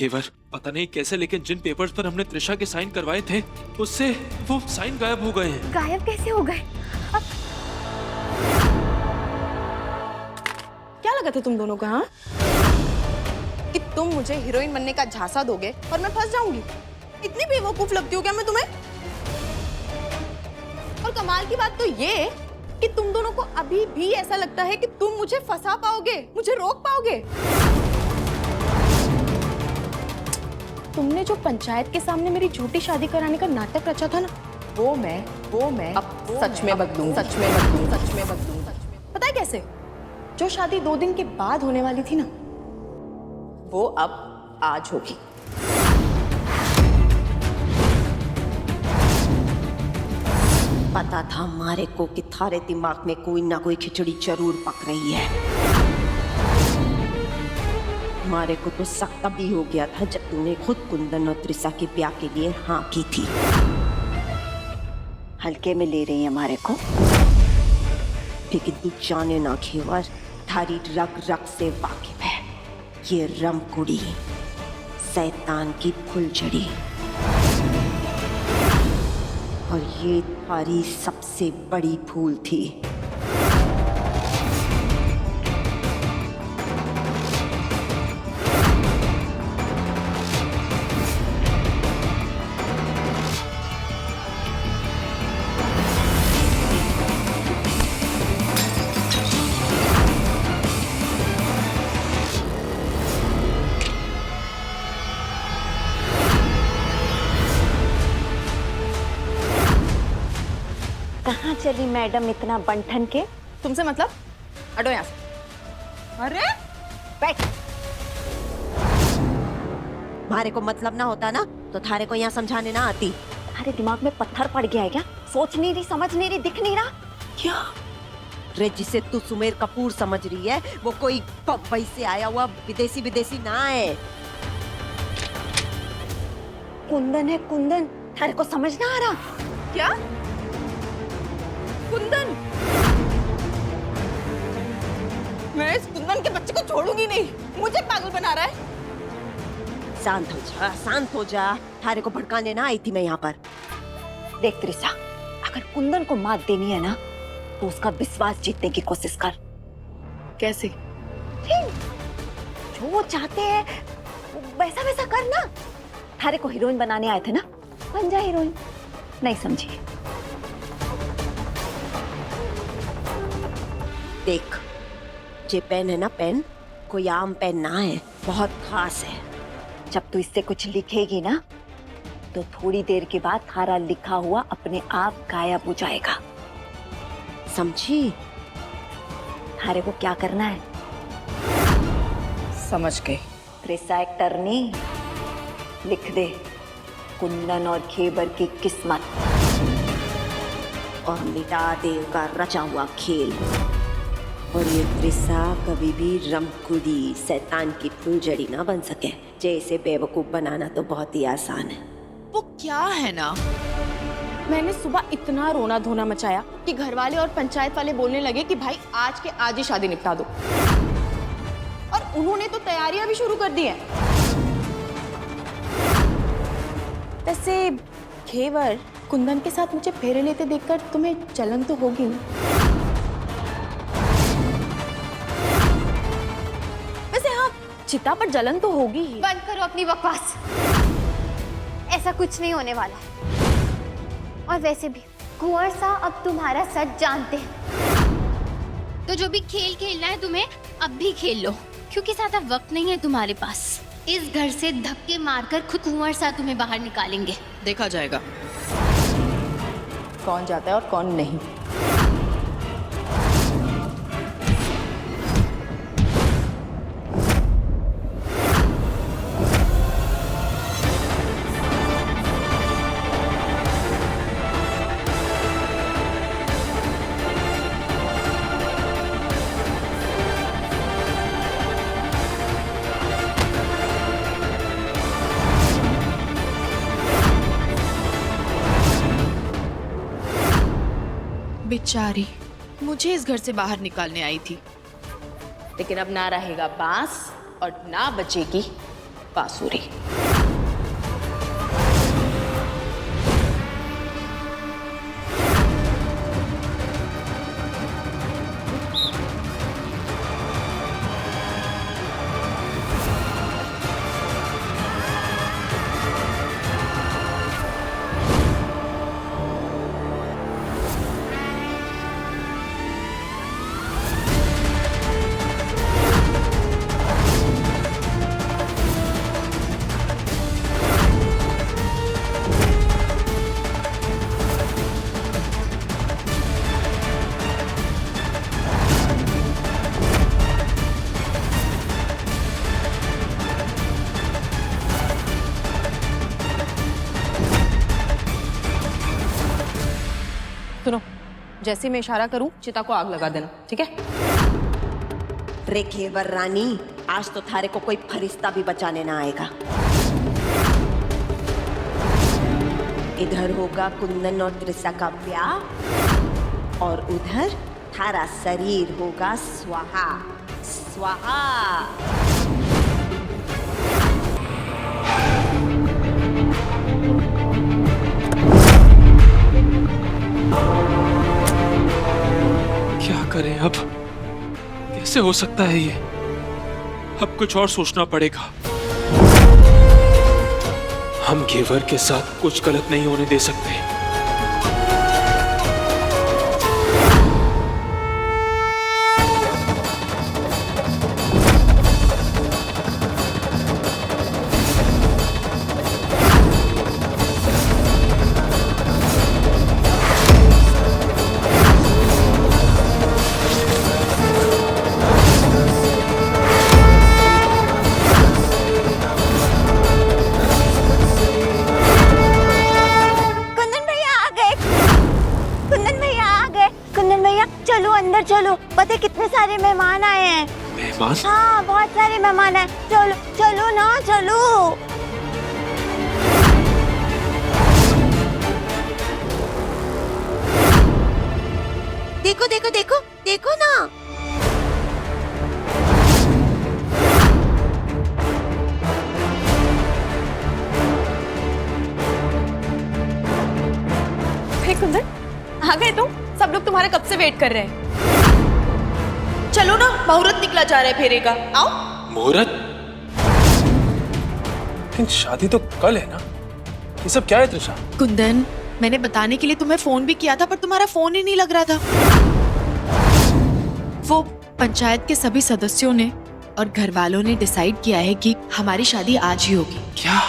केवर, पता नहीं कैसे लेकिन जिन पेपर्स पर हमने त्रिशा के साइन करवाए थे उससे वो साइन गायब हो गए हैं। गायब कैसे हो गए? अब क्या लगा था तुम दोनों का, हाँ? कि तुम मुझे हीरोइन बनने का झांसा दोगे और मैं फंस जाऊंगी? इतनी बेवकूफ लगती हूँ क्या मैं तुम्हें? और कमाल की बात तो ये कि तुम दोनों को अभी भी ऐसा लगता है कि तुम मुझे फंसा पाओगे, मुझे रोक पाओगे। तुमने जो पंचायत के सामने मेरी झूठी शादी कराने का नाटक रचा था ना, वो मैं अब सच में बदलूंगी, सच में बदलूंगी। पता है कैसे? जो शादी 2 दिन के बाद होने वाली थी ना, वो अब आज होगी। पता था मारे को कि थारे दिमाग में कोई ना कोई खिचड़ी जरूर पक रही है। मारे को तो शक तभी हो गया था जब तूने खुद कुंदन और त्रिशा के ब्याह के लिए हाँ की थी। हल्के में ले रही है मारे को, लेकिन तू जाने ना घेवर, थारी रग रग से वाकिफ है। ये रमकुड़ी शैतान की फुलझड़ी, और ये थारी सबसे बड़ी भूल थी। कहाँ चली मैडम इतना बंठन के? तुमसे मतलब? हटो यहाँ से। अरे बैठ। मारे को मतलब ना होता ना तो थारे को यहाँ समझाने ना आती। तुम्हारे दिमाग में पत्थर पड़ गया है क्या? सोच नहीं रही, समझ नहीं रही, दिख नहीं रहा क्या? रे जिसे तू सुमेर कपूर समझ रही है वो कोई बम्बई से आया हुआ विदेशी ना है। कुंदन है कुंदन, थारे को समझ ना आ रहा? क्या? कुंदन? मैं इस कुंदन के बच्चे को छोड़ूंगी नहीं, मुझे पागल बना रहा है। शांत हो जा। थारे को भड़काने ना आई थी मैं यहाँ पर। देख त्रिशा, अगर कुंदन को मात देनी है ना तो उसका विश्वास जीतने की कोशिश कर। कैसे? जो वो चाहते हैं वैसा वैसा कर ना। थारे को हीरोइन बनाने आए थे ना, बन जा हीरोइन। नहीं समझी? देख, ये पेन है ना, पेन कोई आम पेन ना है, बहुत खास है। जब तू इससे कुछ लिखेगी ना तो थोड़ी देर के बाद थारा लिखा हुआ अपने आप गायब हो जाएगा, समझी? थारे को क्या करना है? समझ गई। त्रिशा एक टर्नी लिख दे, कुंदन और खेबर की किस्मत, और मिटा देगा रचा हुआ खेल। और ये त्रिशा कभी भी रमकुड़ी शैतान की फुलझड़ी ना बन सके। जैसे बेवकूफ बनाना तो बहुत ही आसान है। वो क्या है ना, मैंने सुबह इतना रोना धोना मचाया कि घर वाले और पंचायत वाले बोलने लगे कि भाई आज के आज ही शादी निपटा दो, और उन्होंने तो तैयारियां भी शुरू कर दी हैं। वैसे घेवर, कुंदन के साथ मुझे फेरे लेते देखकर तुम्हें जलन तो होगी ना? वैसे हाँ, चिता पर जलन तो होगी ही। बंद करो अपनी बकवास, ऐसा कुछ नहीं होने वाला है। और वैसे भी कुंवर साहब अब तुम्हारा सच जानते हैं, तो जो भी खेल खेलना है तुम्हें अब भी खेल लो, क्योंकि ज्यादा वक्त नहीं है तुम्हारे पास। इस घर से धक्के मारकर खुद कुंवर साहब तुम्हें बाहर निकालेंगे। देखा जाएगा कौन जाता है और कौन नहीं। बेचारी मुझे इस घर से बाहर निकालने आई थी, लेकिन अब ना रहेगा बांस और ना बचेगी बांसुरी। सुनो, जैसे मैं इशारा करूं चिता को आग लगा देना, ठीक है? रे घेवर रानी, आज तो थारे को कोई फरिश्ता भी बचाने ना आएगा। इधर होगा कुंदन और त्रिशा का ब्याह और उधर थारा शरीर होगा स्वाहा स्वाहा। क्या करें अब? कैसे हो सकता है ये? अब कुछ और सोचना पड़ेगा। हम घेवर के साथ कुछ गलत नहीं होने दे सकते। चलो अंदर चलो, पता है कितने सारे मेहमान आए हैं। मेहमान? हाँ बहुत सारे मेहमान आए, चलो चलो ना चलो। देखो देखो देखो देखो ना। हे कुंदन, आ गए तुम? सब लोग तुम्हारा कब से वेट कर रहे हैं। चलो ना, मुहूर्त निकला जा रहा है फेरे का, आओ। मुहूर्त? लेकिन शादी तो कल है ना। ये सब क्या है त्रिशा? कुंदन, मैंने बताने के लिए तुम्हें फोन भी किया था पर तुम्हारा फोन ही नहीं लग रहा था। वो पंचायत के सभी सदस्यों ने और घर वालों ने डिसाइड किया है कि हमारी शादी आज ही होगी। क्या?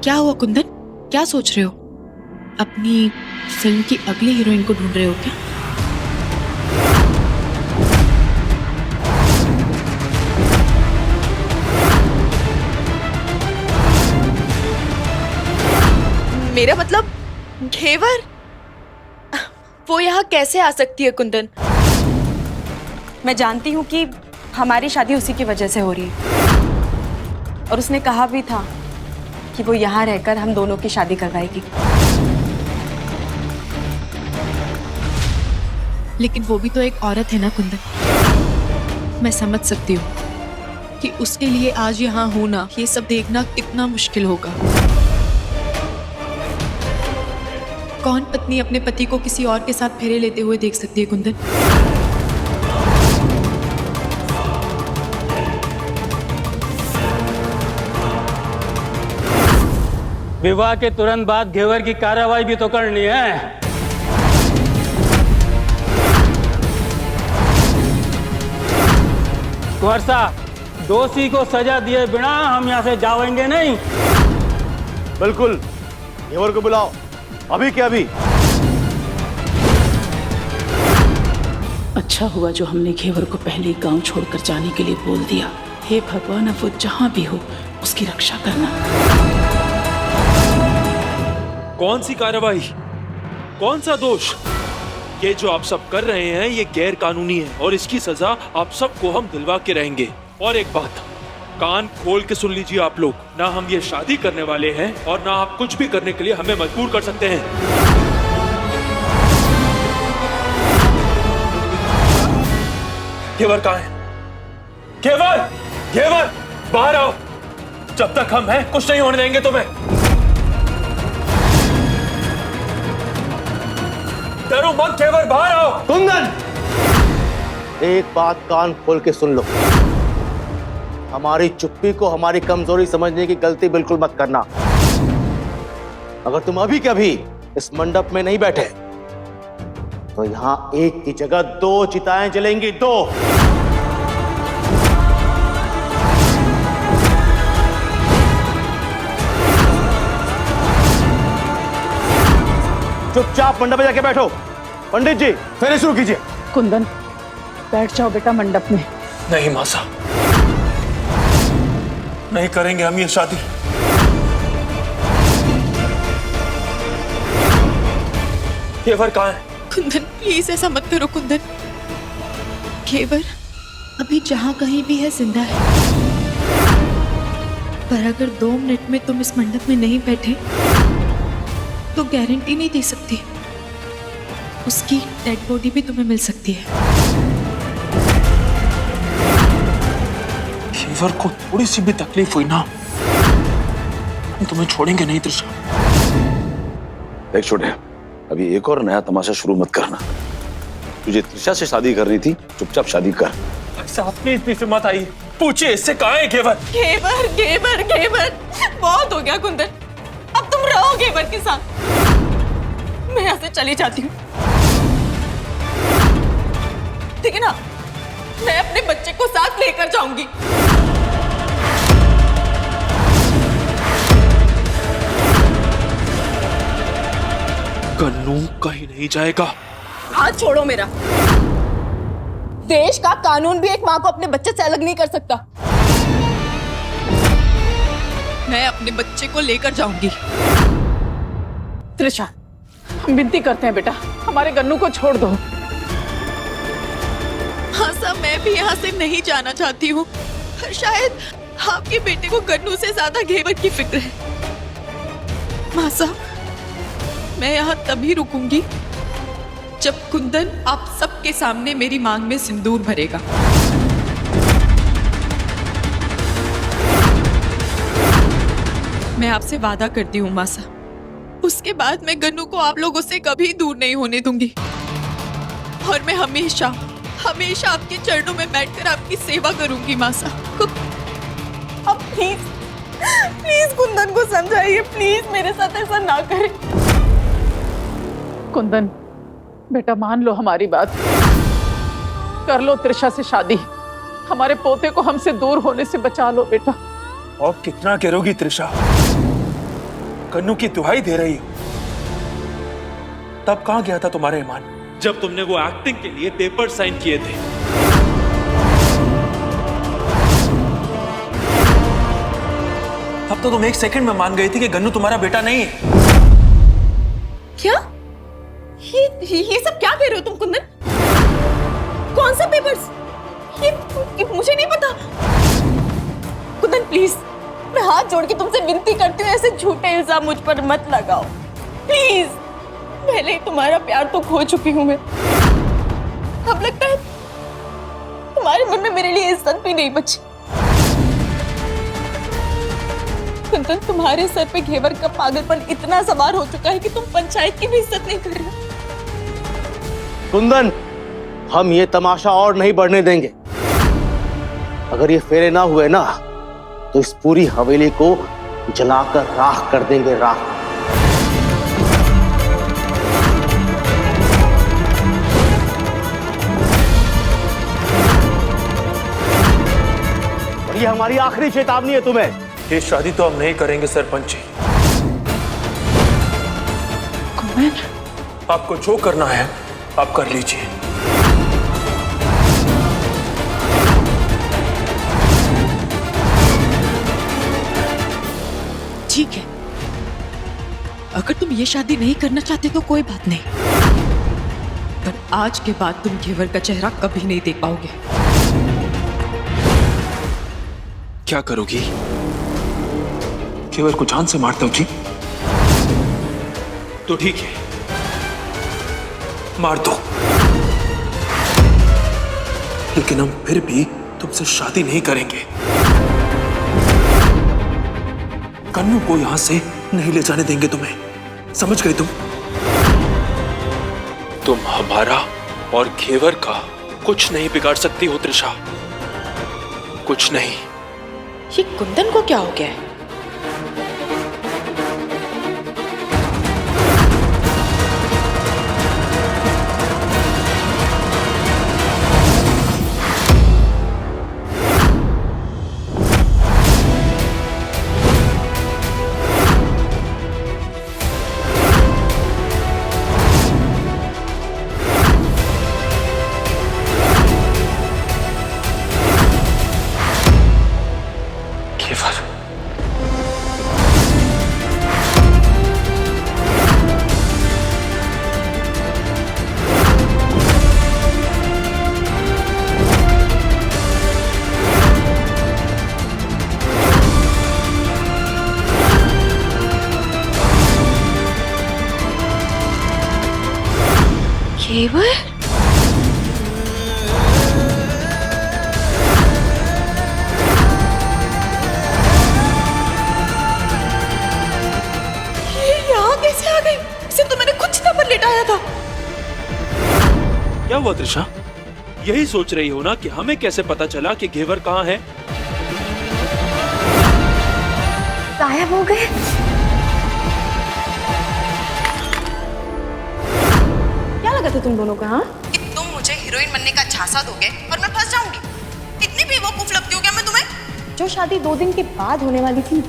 क्या हुआ कुंदन, क्या सोच रहे हो? अपनी फिल्म की अगली हीरोइन को ढूंढ रहे हो क्या? मेरा मतलब घेवर, वो यहाँ कैसे आ सकती है कुंदन? मैं जानती हूँ कि हमारी शादी उसी की वजह से हो रही है और उसने कहा भी था कि वो यहाँ रहकर हम दोनों की शादी करवाएगी। लेकिन वो भी तो एक औरत है ना कुंदन। मैं समझ सकती हूँ कि उसके लिए आज यहाँ होना, ये सब देखना कितना मुश्किल होगा। कौन पत्नी अपने पति को किसी और के साथ फेरे लेते हुए देख सकती है कुंदन? विवाह के तुरंत बाद घेवर की कार्रवाई भी तो करनी है। कुंवर साहब, दोषी को सजा दिए बिना हम यहाँ से जाएंगे नहीं। बिल्कुल, घेवर को बुलाओ, अभी क्या अभी। अच्छा हुआ जो हमने घेवर को पहले ही गांव छोड़कर जाने के लिए बोल दिया। हे भगवान, अब वो जहां भी हो उसकी रक्षा करना। कौन सी कार्रवाई? कौन सा दोष? ये जो आप सब कर रहे हैं ये गैर कानूनी है और इसकी सजा आप सबको हम दिलवा के रहेंगे। और एक बात, कान खोल के सुन लीजिए आप लोग, ना हम ये शादी करने वाले हैं और ना आप कुछ भी करने के लिए हमें मजबूर कर सकते हैं। घेवर कहाँ है? घेवर, घेवर, बाहर आओ। जब तक हम हैं कुछ नहीं होने देंगे तुम्हें। डरो मत घेवर, बाहर आओ। कुंदन, एक बात कान खोल के सुन लो, हमारी चुप्पी को हमारी कमजोरी समझने की गलती बिल्कुल मत करना। अगर तुम अभी कभी इस मंडप में नहीं बैठे तो यहां एक की जगह 2 चिताएं जलेंगी, 2। चुपचाप मंडप में जाके बैठो। पंडित जी, फेरे शुरू कीजिए। कुंदन, बैठ जाओ बेटा मंडप में। नहीं मासा, नहीं करेंगे हम ये शादी। घेवर कहाँ है? कुंदन प्लीज ऐसा मत करो कुंदन। घेवर अभी जहाँ कहीं भी है जिंदा है, पर अगर 2 मिनट में तुम इस मंडप में नहीं बैठे तो गारंटी नहीं दे सकती, उसकी डेड बॉडी भी तुम्हें मिल सकती है। घेवर को थोड़ी सी भी तकलीफ हुई ना, हम तुम्हें छोड़ेंगे नहीं त्रिशा। देख छोटे, अभी एक और नया तमाशा शुरू मत करना। तुझे त्रिशा से शादी करनी थी, चुपचाप शादी कर। ऐसा अपनी इतनी हिम्मत आई, पूछिए इससे कहाँ है घेवर? घेवर घेवर घेवर बहुत हो गया कुंदन, अब तुम रहो घेवर के साथ। मैं यहाँ से चली जाती हूँ, ठीक है ना? मैं अपने बच्चे को साथ लेकर जाऊंगी। गन्नू कहीं नहीं जाएगा। हाथ छोड़ो मेरा। देश का कानून भी एक माँ को अपने बच्चे से अलग नहीं कर सकता। मैं अपने बच्चे को लेकर जाऊंगी। त्रिशा, हम विनती करते हैं बेटा, हमारे गन्नू को छोड़ दो। हाँ साहब, मैं भी यहाँ से नहीं जाना चाहती हूँ। शायद आपके बेटे को गन्नू से ज्यादा घेवर की फिक्र है। माँ साहब, मैं यहाँ तभी रुकूंगी जब कुंदन आप सबके सामने मेरी मांग में सिंदूर भरेगा। मैं आपसे वादा करती हूँ माँ साहब, उसके बाद मैं गन्नू को आप लोगों से कभी दूर नहीं होने दूंगी और मैं हमेशा हमेशा आपके चरणों में बैठकर आपकी सेवा करूंगी माँ साहब। अब प्लीज प्लीज कुंदन को समझाइए, प्लीज मेरे साथ ऐसा ना करें। कुंदन बेटा, मान लो हमारी बात, कर लो त्रिशा से शादी, हमारे पोते को हमसे दूर होने से बचा लो बेटा। और कितना करोगी त्रिशा? गन्नू की दुहाई दे रही हो। तब कहां गया था तुम्हारा ईमान जब तुमने वो एक्टिंग के लिए पेपर साइन किए थे? अब तो तुम 1 सेकंड में मान गई थी कि गन्नू तुम्हारा बेटा नहीं है। क्या? ये सब क्या कह रहे हो तुम कुंदन? कौन सा पेपर्स? ये मुझे नहीं पता। कुंदन प्लीज, मैं हाथ जोड़ के तुमसे विनती करती हूँ, ऐसे झूठे इल्जाम मुझ पर मत लगाओ प्लीज। पहले ही तुम्हारा प्यार तो खो चुकी हूँ मैं, अब लगता है तुम्हारे मन में मेरे लिए इज्जत भी नहीं बची। कुंदन, तुम्हारे सर पे घेवर का पागलपन इतना सवार हो चुका है कि तुम पंचायत की भी इज्जत नहीं कर रहे। कुंदन, हम ये तमाशा और नहीं बढ़ने देंगे। अगर ये फेरे ना हुए ना तो इस पूरी हवेली को जलाकर राख कर देंगे, राख। और ये हमारी आखिरी चेतावनी है तुम्हें। ये शादी तो हम नहीं करेंगे सरपंच जी। आपको जो करना है आप कर लीजिए। ठीक है, अगर तुम ये शादी नहीं करना चाहते तो कोई बात नहीं, पर आज के बाद तुम घेवर का चेहरा कभी नहीं देख पाओगे। क्या करोगी? केवल को जान से मारता हूं जी? तो ठीक है, मार दो, लेकिन हम फिर भी तुमसे शादी नहीं करेंगे। कन्नू को यहां से नहीं ले जाने देंगे तुम्हें, समझ गई तुम हमारा और घेवर का कुछ नहीं बिगाड़ सकती हो त्रिशा, कुछ नहीं। ये कुंदन को क्या हो गया है? घेवर? ये यहाँ कैसे आ गई? इसे तो मैंने कुछ पर लिटाया था। क्या हुआ त्रिशा? यही सोच रही हो ना कि हमें कैसे पता चला कि घेवर कहाँ है? गायब हो गए। क्या लगा था तुम दोनों का? हाँ, कि तुम मुझे हीरोइन बनने का झांसा दोगे और मैं फंस जाऊंगी। इतनी बेवकूफ लगती हूँ क्या मैं तुम्हें? जो शादी 2 दिन के बाद होने वाली थी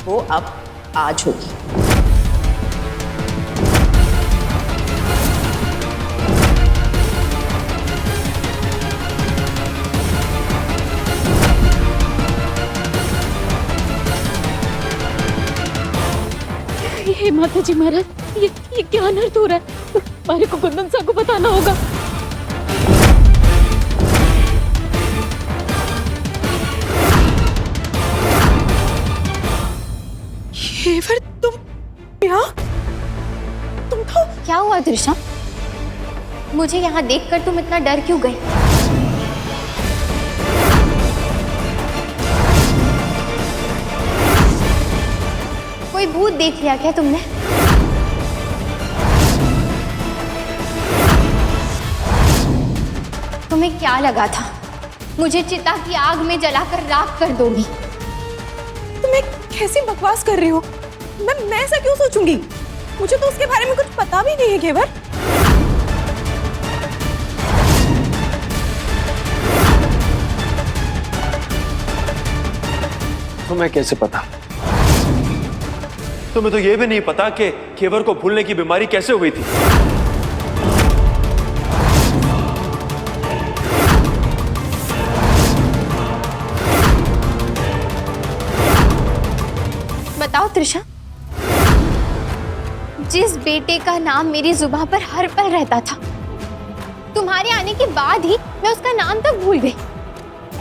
वो अब आज होगी। हे माता जी महाराज, ये क्या अनर्थ हो रहा है? हमारे को कुंदन सा को बताना होगा। घेवर, तुम यहाँ? तुम तो क्या हुआ त्रिशा? मुझे यहाँ देखकर तुम इतना डर क्यों गई? कोई भूत देख लिया क्या तुमने? तुम्हें क्या लगा था मुझे चिता की आग में जलाकर राख कर दोगी? तुम एक कैसी बकवास कर रही हो? मैं ऐसा क्यों सोचूंगी? मुझे तो उसके बारे में कुछ पता भी नहीं है घेवर। तुम्हें कैसे पता? तुम्हें तो यह भी नहीं पता कि घेवर को भूलने की बीमारी कैसे हुई थी। बताओ त्रिशा, जिस बेटे का नाम मेरी जुबान पर हर पल रहता था, तुम्हारे आने के बाद ही मैं उसका नाम तक भूल गई।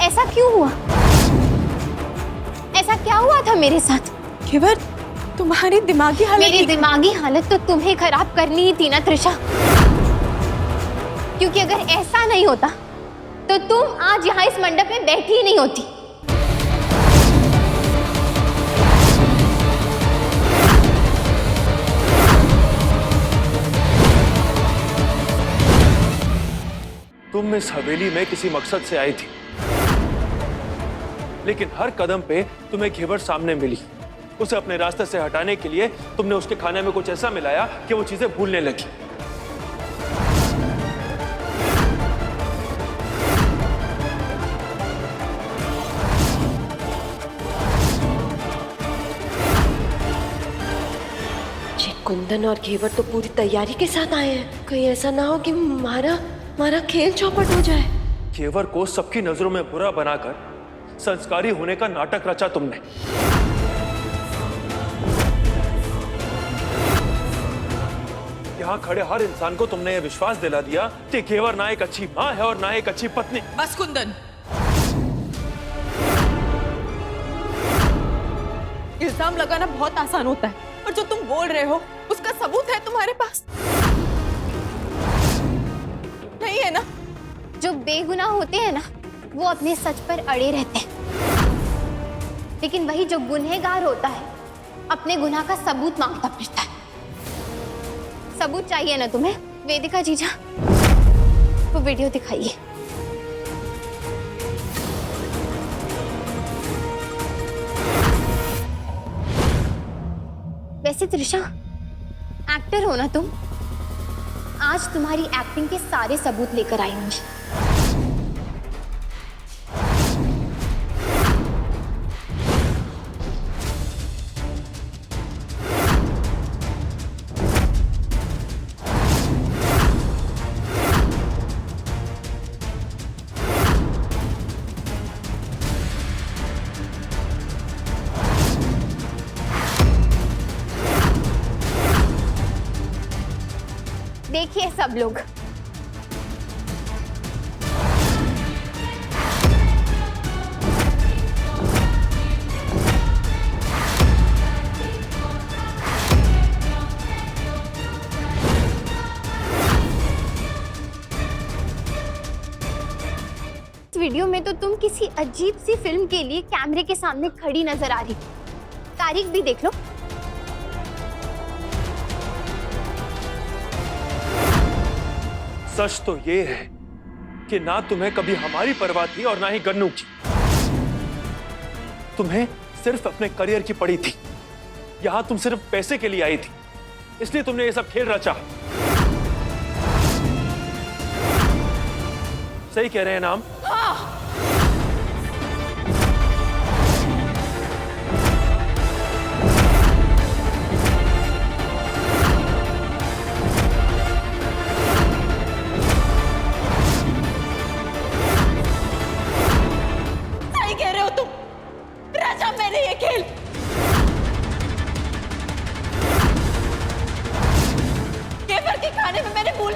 ऐसा क्यों हुआ? ऐसा क्या हुआ था मेरे साथ? घेवर, तुम्हारी दिमागी हालत मेरी दिमागी हालत तो तुम्हें खराब करनी ही थी ना त्रिशा, क्योंकि अगर ऐसा नहीं होता तो तुम आज यहाँ इस मंडप में बैठी ही नहीं होती। तुम इस हवेली में किसी मकसद से आई थी, लेकिन हर कदम पे तुम्हें घेवर सामने मिली। उसे अपने रास्ते से हटाने के लिए तुमने उसके खाने में कुछ ऐसा मिलाया कि वो चीजें भूलने लगी। कुंदन और घेवर तो पूरी तैयारी के साथ आए हैं। कहीं ऐसा ना हो कि हमारा खेल चौपट हो जाए। घेवर को सबकी नजरों में बुरा बनाकर संस्कारी होने का नाटक रचा तुमने। यहाँ खड़े हर इंसान को तुमने यह विश्वास दिला दिया कि घेवर ना एक अच्छी माँ है और ना एक अच्छी पत्नी। बस कुंदन, इल्जाम लगाना बहुत आसान होता है, और जो तुम बोल रहे हो उसका सबूत है तुम्हारे पास? नहीं है ना? जो बेगुनाह होते हैं ना, वो अपने सच पर अड़े रहते हैं, लेकिन वही जो गुनहगार होता है अपने गुनाह का सबूत मांगता फिरता है। सबूत चाहिए ना तुम्हें? वेदिका जीजा, वो वीडियो दिखाइए। वैसे त्रिशा, एक्टर हो ना तुम? आज तुम्हारी एक्टिंग के सारे सबूत लेकर आई हूं। देखिए सब लोग, इस वीडियो में तो तुम किसी अजीब सी फिल्म के लिए कैमरे के सामने खड़ी नजर आ रही। तारीख भी देख लो। सच तो ये है कि ना तुम्हें कभी हमारी परवाह थी और ना ही गन्नू की। तुम्हें सिर्फ अपने करियर की पड़ी थी। यहां तुम सिर्फ पैसे के लिए आई थी, इसलिए तुमने ये सब खेल रचा। सही कह रहे हैं नाम? हाँ।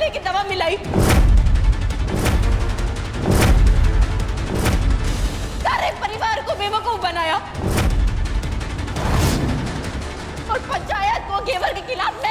की दवा मिलाई, सारे परिवार को बेवकूफ बनाया और पंचायत को घेवर के खिलाफ